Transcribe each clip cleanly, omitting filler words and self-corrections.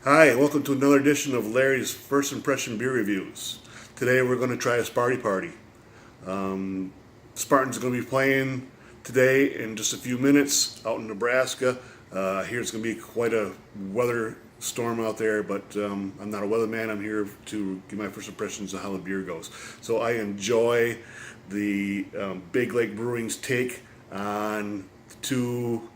Hi, welcome to another edition of Larry's First Impression Beer Reviews. Today we're going to try a Sparti Party. Spartans are going to be playing today in just a few minutes out in Nebraska. Here it's going to be quite a weather storm out there, but I'm not a weatherman. I'm here to give my first impressions of how the beer goes. So I enjoy the Big Lake Brewing's take on two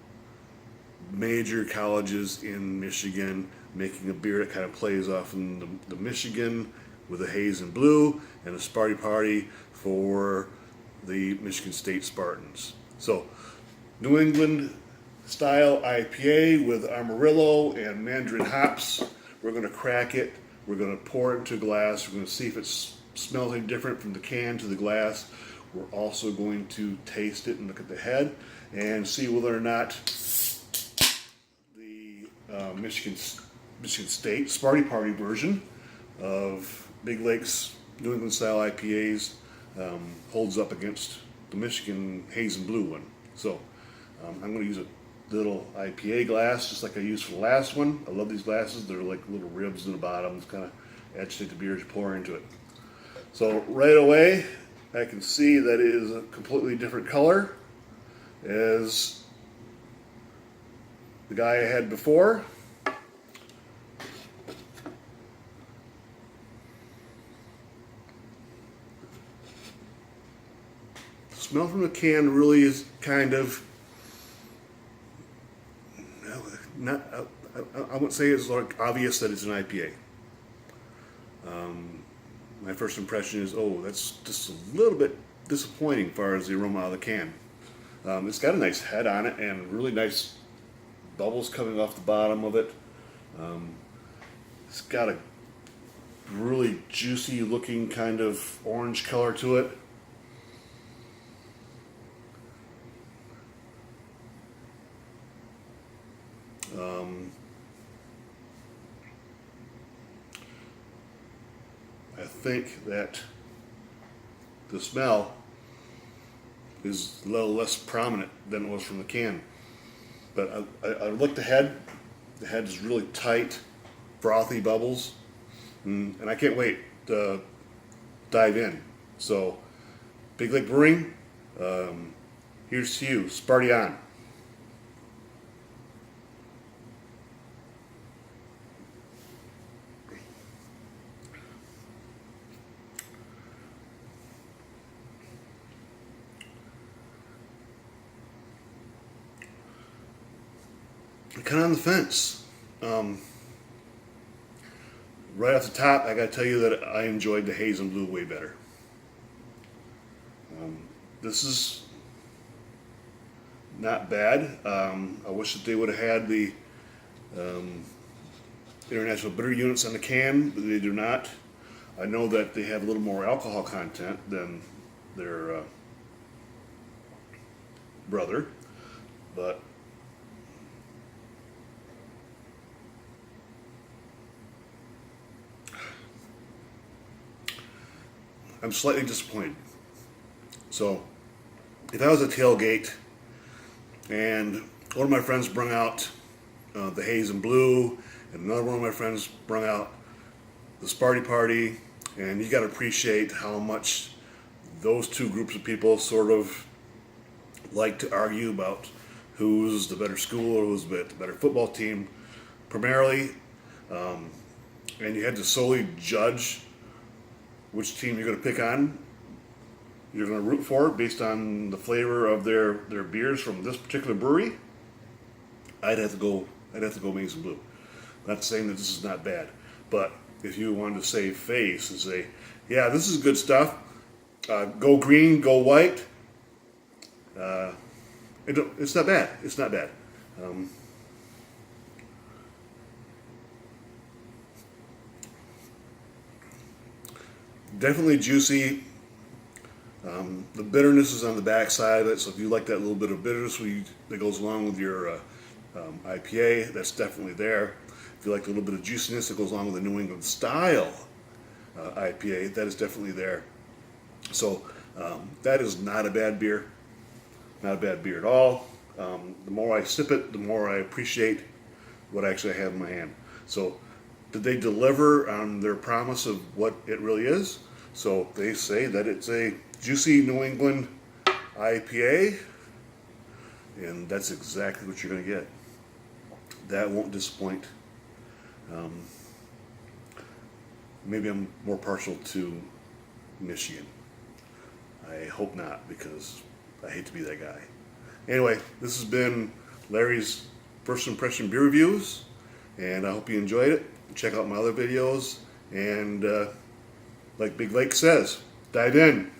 major colleges in Michigan making a beer that kind of plays off in the Michigan with the haze and blue, and a Sparti Party for the Michigan State Spartans. So, New England style IPA with Amarillo and Mandarin hops. We're going to crack it. We're going to pour it into a glass. We're going to see if it smells any different from the can to the glass. We're also going to taste it and look at the head and see whether or not the Michigan State Sparti Party version of Big Lake's New England style IPAs holds up against the Michigan Haze and Blue one. So I'm going to use a little IPA glass just like I used for the last one. I love these glasses. They're like little ribs in the bottom. It's kind of agitate the beer as you pour into it. So right away I can see that it is a completely different color as the guy I had before. The smell from the can really is kind of not. I wouldn't say it's like obvious that it's an IPA. My first impression is, oh, that's just a little bit disappointing as far as the aroma out of the can. It's got a nice head on it and really nice bubbles coming off the bottom of it. It's got a really juicy looking kind of orange color to it. I think that the smell is a little less prominent than it was from the can. But I looked ahead. The head is really tight, frothy bubbles, and I can't wait to dive in. So, Big Lake Brewing, here's to you. Sparty on. Kind of on the fence. Right off the top, I got to tell you that I enjoyed the haze and blue way better. This is not bad. I wish that they would have had the international bitter units on the can, but they do not. I know that they have a little more alcohol content than their brother, but I'm slightly disappointed. So, if I was at tailgate and one of my friends brought out the haze and blue, and another one of my friends brought out the Sparti Party, and you got to appreciate how much those two groups of people sort of like to argue about who's the better school or who's the better football team, primarily, and you had to solely judge which team you're going to pick on. You're going to root for it based on the flavor of their beers from this particular brewery. I'd have to go Maize and Blue. Not saying that this is not bad, but if you wanted to save face and say, yeah, this is good stuff, go green, go white, it's not bad. It's not bad. Definitely juicy. The bitterness is on the back side of it, so if you like that little bit of bitterness that goes along with your IPA, that's definitely there. If you like a little bit of juiciness that goes along with the New England style IPA, that is definitely there. So that is not a bad beer. Not a bad beer at all. The more I sip it, the more I appreciate what I actually have in my hand. So did they deliver on their promise of what it really is? So they say that it's a juicy New England IPA, and that's exactly what you're going to get. That won't disappoint. Maybe I'm more partial to Michigan. I hope not, because I hate to be that guy. Anyway, this has been Larry's First Impression Beer Reviews, and I hope you enjoyed it. Check out my other videos, and like Big Lake says, dive in.